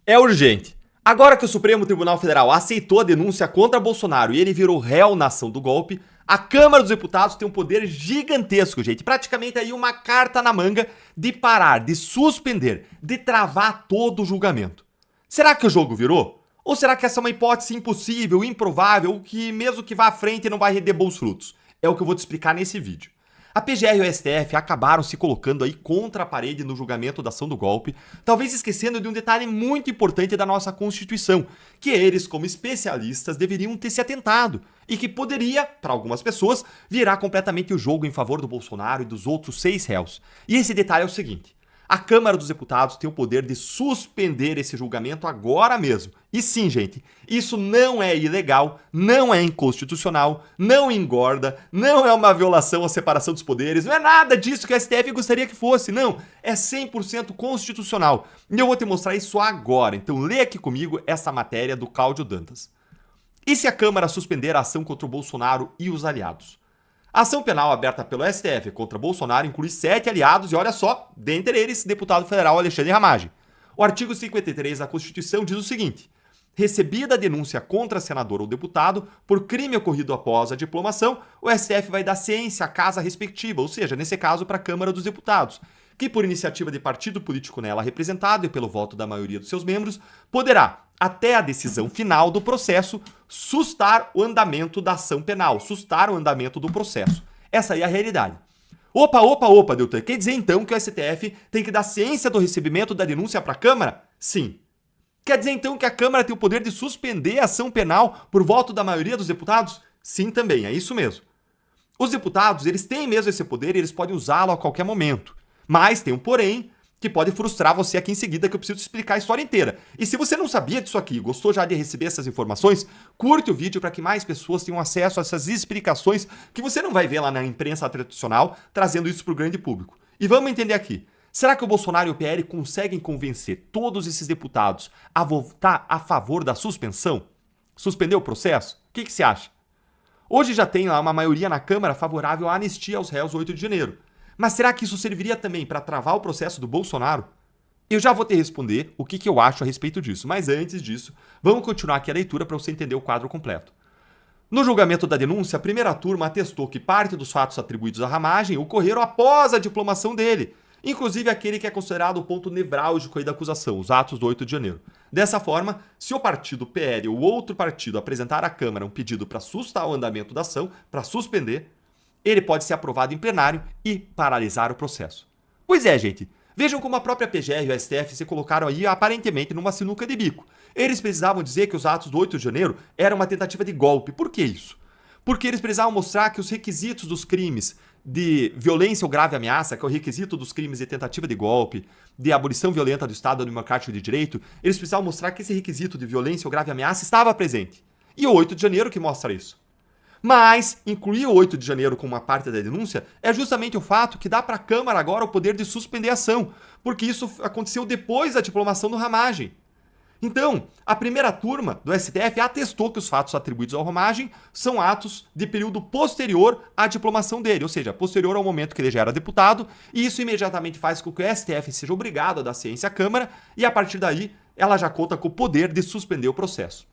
É urgente. Agora que o Supremo Tribunal Federal aceitou a denúncia contra Bolsonaro e ele virou réu na ação do golpe, a Câmara dos Deputados tem um poder gigantesco, gente. Praticamente aí uma carta na manga de parar, de suspender, de travar todo o julgamento. Será que o jogo virou? Ou será que essa é uma hipótese impossível, improvável, que mesmo que vá à frente não vai render bons frutos? É o que eu vou te explicar nesse vídeo. A PGR e o STF acabaram se colocando aí contra a parede no julgamento da ação do golpe, talvez esquecendo de um detalhe muito importante da nossa Constituição, que eles, como especialistas, deveriam ter se atentado e que poderia, para algumas pessoas, virar completamente o jogo em favor do Bolsonaro e dos outros 6 réus. E esse detalhe é o seguinte: a Câmara dos Deputados tem o poder de suspender esse julgamento agora mesmo. E sim, gente, isso não é ilegal, não é inconstitucional, não engorda, não é uma violação à separação dos poderes, não é nada disso que o STF gostaria que fosse, não. É 100% constitucional. E eu vou te mostrar isso agora. Então lê aqui comigo essa matéria do Cláudio Dantas. E se a Câmara suspender a ação contra o Bolsonaro e os aliados? A ação penal aberta pelo STF contra Bolsonaro inclui 7 aliados e, olha só, dentre eles, deputado federal Alexandre Ramagem. O artigo 53 da Constituição diz o seguinte: recebida a denúncia contra senador ou deputado por crime ocorrido após a diplomação, o STF vai dar ciência à casa respectiva, ou seja, nesse caso para a Câmara dos Deputados, que por iniciativa de partido político nela representado e pelo voto da maioria dos seus membros, poderá, até a decisão final do processo, sustar o andamento da ação penal, sustar o andamento do processo. Essa aí é a realidade. Opa, Deltan, quer dizer então que o STF tem que dar ciência do recebimento da denúncia para a Câmara? Sim. Quer dizer então que a Câmara tem o poder de suspender a ação penal por voto da maioria dos deputados? Sim também, é isso mesmo. Os deputados, eles têm mesmo esse poder e eles podem usá-lo a qualquer momento. Mas tem um porém que pode frustrar você aqui em seguida, que eu preciso te explicar a história inteira. E se você não sabia disso aqui, gostou já de receber essas informações, curte o vídeo para que mais pessoas tenham acesso a essas explicações que você não vai ver lá na imprensa tradicional, trazendo isso para o grande público. E vamos entender aqui. Será que o Bolsonaro e o PL conseguem convencer todos esses deputados a votar a favor da suspensão? Suspender o processo? O que você acha? Hoje já tem lá uma maioria na Câmara favorável à anistia aos réus 8 de janeiro. Mas será que isso serviria também para travar o processo do Bolsonaro? Eu já vou te responder o que eu acho a respeito disso, mas antes disso, vamos continuar aqui a leitura para você entender o quadro completo. No julgamento da denúncia, a primeira turma atestou que parte dos fatos atribuídos à Ramagem ocorreram após a diplomação dele, inclusive aquele que é considerado o ponto nevrálgico aí da acusação, os atos do 8 de janeiro. Dessa forma, se o partido PL ou outro partido apresentar à Câmara um pedido para sustar o andamento da ação, para suspender, ele pode ser aprovado em plenário e paralisar o processo. Pois é, gente. Vejam como a própria PGR e o STF se colocaram aí aparentemente numa sinuca de bico. Eles precisavam dizer que os atos do 8 de janeiro eram uma tentativa de golpe. Por que isso? Porque eles precisavam mostrar que os requisitos dos crimes de violência ou grave ameaça, que é o requisito dos crimes de tentativa de golpe, de abolição violenta do Estado Democrático de Direito, eles precisavam mostrar que esse requisito de violência ou grave ameaça estava presente. E o 8 de janeiro que mostra isso. Mas incluir o 8 de janeiro como uma parte da denúncia é justamente o fato que dá para a Câmara agora o poder de suspender a ação, porque isso aconteceu depois da diplomação do Ramagem. Então, a primeira turma do STF atestou que os fatos atribuídos ao Ramagem são atos de período posterior à diplomação dele, ou seja, posterior ao momento que ele já era deputado, e isso imediatamente faz com que o STF seja obrigado a dar ciência à Câmara, e a partir daí ela já conta com o poder de suspender o processo.